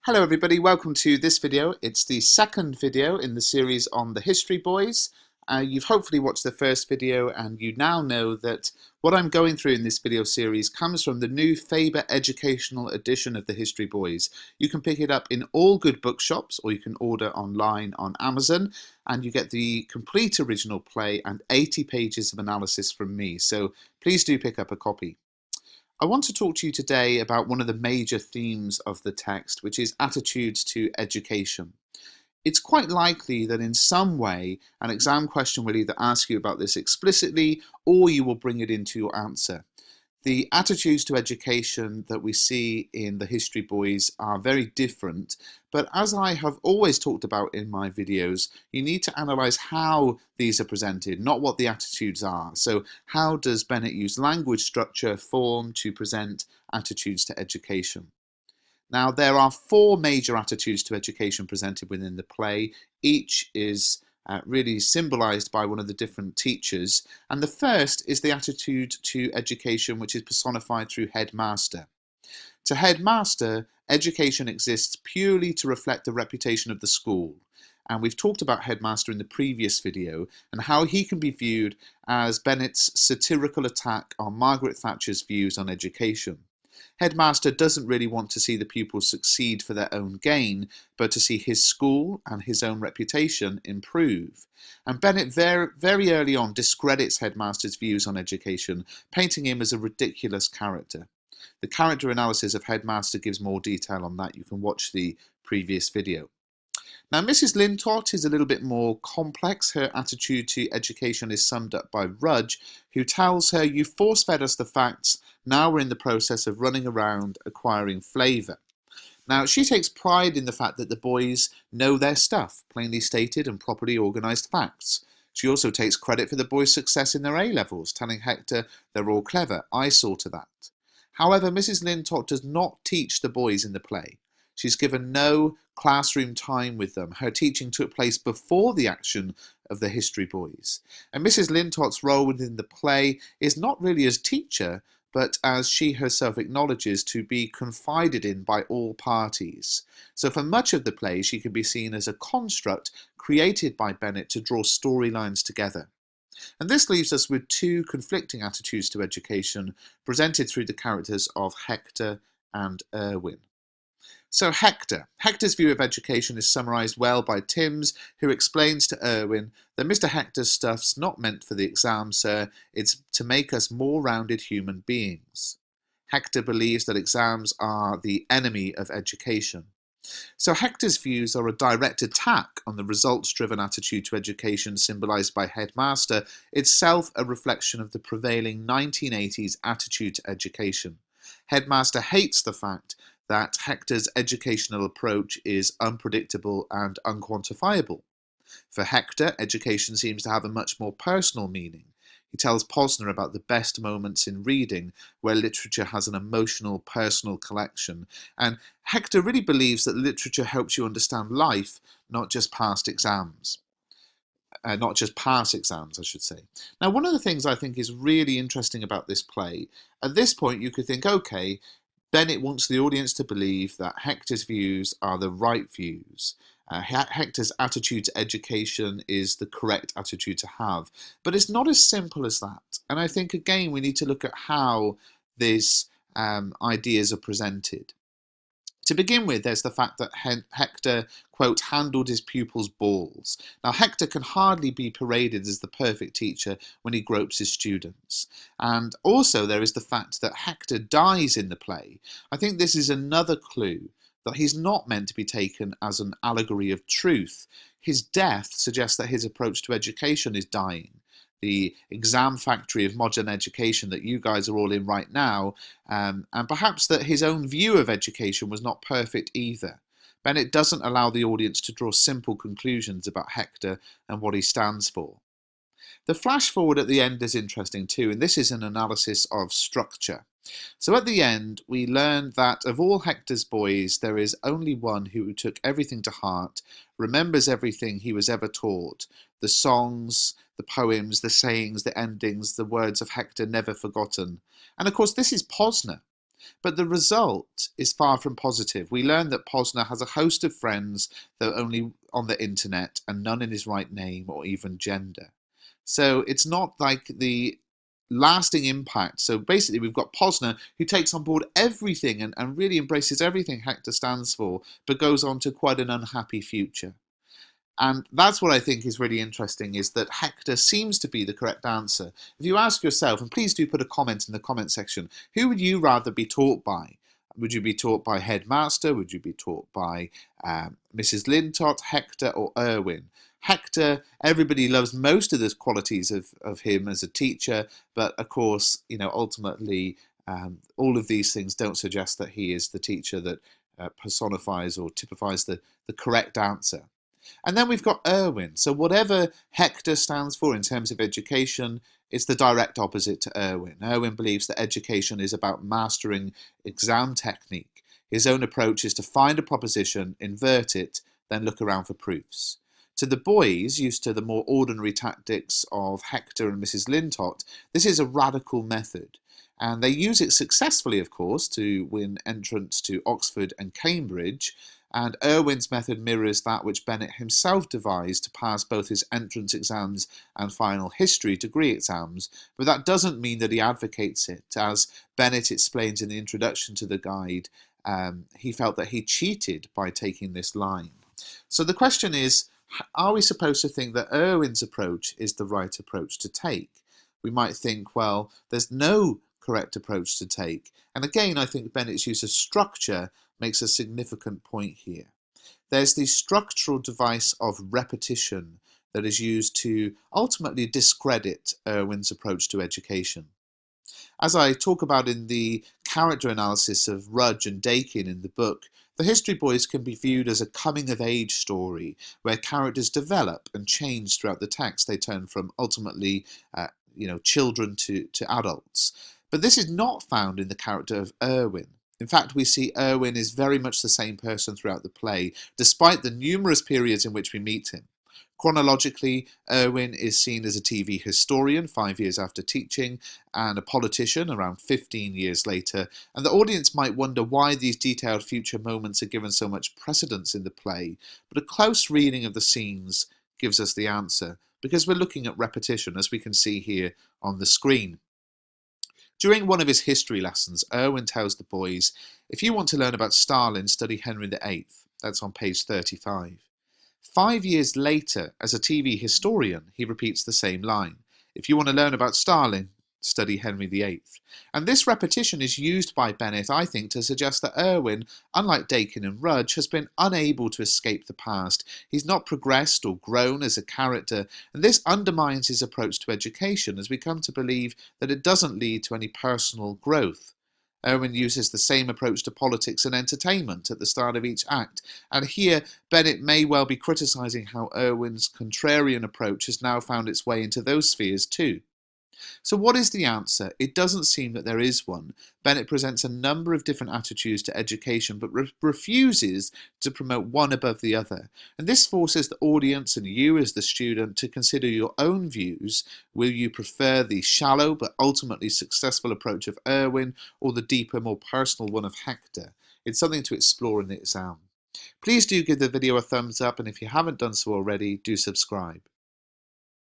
Hello everybody, welcome to this video. It's the second video in the series on the History Boys. You've hopefully watched the first video and you now know that what I'm going through in this video series comes from the new Faber educational edition of the History Boys. You can pick it up in all good bookshops or you can order online on Amazon, and you get the complete original play and 80 pages of analysis from me, so please do pick up a copy. I want to talk to you today about one of the major themes of the text, which is attitudes to education. It's quite likely that in some way an exam question will either ask you about this explicitly or you will bring it into your answer. The attitudes to education that we see in the History Boys are very different, but as I have always talked about in my videos, you need to analyse how these are presented, not what the attitudes are. So how does Bennett use language, structure, form to present attitudes to education? Now, there are four major attitudes to education presented within the play. Each is really symbolized by one of the different teachers. And the first is the attitude to education, which is personified through headmaster. To headmaster, education exists purely to reflect the reputation of the school. And we've talked about headmaster in the previous video and how he can be viewed as Bennett's satirical attack on Margaret Thatcher's views on education. Headmaster doesn't really want to see the pupils succeed for their own gain, but to see his school and his own reputation improve. And Bennett very early on discredits Headmaster's views on education, painting him as a ridiculous character. The character analysis of Headmaster gives more detail on that. You can watch the previous video. Now, Mrs. Lintott is a little bit more complex. Her attitude to education is summed up by Rudge, who tells her, "You force-fed us the facts, now we're in the process of running around acquiring flavour." Now, she takes pride in the fact that the boys know their stuff, plainly stated and properly organised facts. She also takes credit for the boys' success in their A-levels, telling Hector they're all clever. I saw to that. However, Mrs. Lintott does not teach the boys in the play. She's given no classroom time with them. Her teaching took place before the action of the History Boys. And Mrs. Lintott's role within the play is not really as teacher, but as she herself acknowledges, to be confided in by all parties. So for much of the play, she can be seen as a construct created by Bennett to draw storylines together. And this leaves us with two conflicting attitudes to education presented through the characters of Hector and Irwin. So Hector's view of education is summarised well by Timms, who explains to Irwin that Mr. Hector's stuff's not meant for the exam, sir, it's to make us more rounded human beings. Hector believes that exams are the enemy of education. So Hector's views are a direct attack on the results-driven attitude to education symbolised by Headmaster, itself a reflection of the prevailing 1980s attitude to education. Headmaster hates the fact that Hector's educational approach is unpredictable and unquantifiable. For Hector, education seems to have a much more personal meaning. He tells Posner about the best moments in reading, where literature has an emotional, personal collection. And Hector really believes that literature helps you understand life, not just pass exams, I should say. Now, one of the things I think is really interesting about this play, at this point you could think, okay, Bennett wants the audience to believe that Hector's views are the right views. Hector's attitude to education is the correct attitude to have. But it's not as simple as that. And I think, again, we need to look at how these ideas are presented. To begin with, there's the fact that Hector, quote, handled his pupils' balls. Now, Hector can hardly be paraded as the perfect teacher when he gropes his students. And also there is the fact that Hector dies in the play. I think this is another clue that he's not meant to be taken as an allegory of truth. His death suggests that his approach to education is dying. The exam factory of modern education that you guys are all in right now, and perhaps that his own view of education was not perfect either. Bennett doesn't allow the audience to draw simple conclusions about Hector and what he stands for. The flash forward at the end is interesting too, and this is an analysis of structure. So at the end, we learn that of all Hector's boys, there is only one who took everything to heart, remembers everything he was ever taught, the songs, the poems, the sayings, the endings, the words of Hector never forgotten. And of course, this is Posner. But the result is far from positive. We learn that Posner has a host of friends, though only on the internet, and none in his right name or even gender. So it's not like the lasting impact. So basically, we've got Posner who takes on board everything and really embraces everything Hector stands for, but goes on to quite an unhappy future. And that's what I think is really interesting, is that Hector seems to be the correct answer. If you ask yourself, and please do put a comment in the comment section, who would you rather be taught by? Would you be taught by Headmaster? Would you be taught by Mrs. Lintott, Hector, or Irwin? Hector, everybody loves most of the qualities of him as a teacher, but of course, ultimately, all of these things don't suggest that he is the teacher that personifies or typifies the correct answer. And then we've got Irwin. So whatever Hector stands for in terms of education, it's the direct opposite to Irwin. Irwin believes that education is about mastering exam technique. His own approach is to find a proposition, invert it, then look around for proofs. To the boys, used to the more ordinary tactics of Hector and Mrs. Lintott, this is a radical method. And they use it successfully, of course, to win entrance to Oxford and Cambridge. And Irwin's method mirrors that which Bennett himself devised to pass both his entrance exams and final history degree exams, but that doesn't mean that he advocates it. As Bennett explains in the introduction to the guide, he felt that he cheated by taking this line. So the question is, are we supposed to think that Irwin's approach is the right approach to take? We might think, well, there's no correct approach to take. And again, I think Bennett's use of structure makes a significant point here. There's the structural device of repetition that is used to ultimately discredit Irwin's approach to education. As I talk about in the character analysis of Rudge and Dakin in the book, the History Boys can be viewed as a coming-of-age story where characters develop and change throughout the text. They turn from ultimately children to adults. But this is not found in the character of Irwin. In fact, we see Irwin is very much the same person throughout the play, despite the numerous periods in which we meet him. Chronologically, Irwin is seen as a TV historian 5 years after teaching, and a politician around 15 years later, and the audience might wonder why these detailed future moments are given so much precedence in the play, but a close reading of the scenes gives us the answer, because we're looking at repetition, as we can see here on the screen. During one of his history lessons, Irwin tells the boys, if you want to learn about Stalin, study Henry VIII. That's on page 35. 5 years later, as a TV historian, he repeats the same line. If you want to learn about Stalin, study Henry VIII. And this repetition is used by Bennett, I think, to suggest that Irwin, unlike Dakin and Rudge, has been unable to escape the past. He's not progressed or grown as a character, and this undermines his approach to education as we come to believe that it doesn't lead to any personal growth. Irwin uses the same approach to politics and entertainment at the start of each act, and here Bennett may well be criticising how Irwin's contrarian approach has now found its way into those spheres too. So what is the answer? It doesn't seem that there is one. Bennett presents a number of different attitudes to education, but refuses to promote one above the other. And this forces the audience and you as the student to consider your own views. Will you prefer the shallow but ultimately successful approach of Irwin, or the deeper, more personal one of Hector? It's something to explore in the exam. Please do give the video a thumbs up, and if you haven't done so already, do subscribe.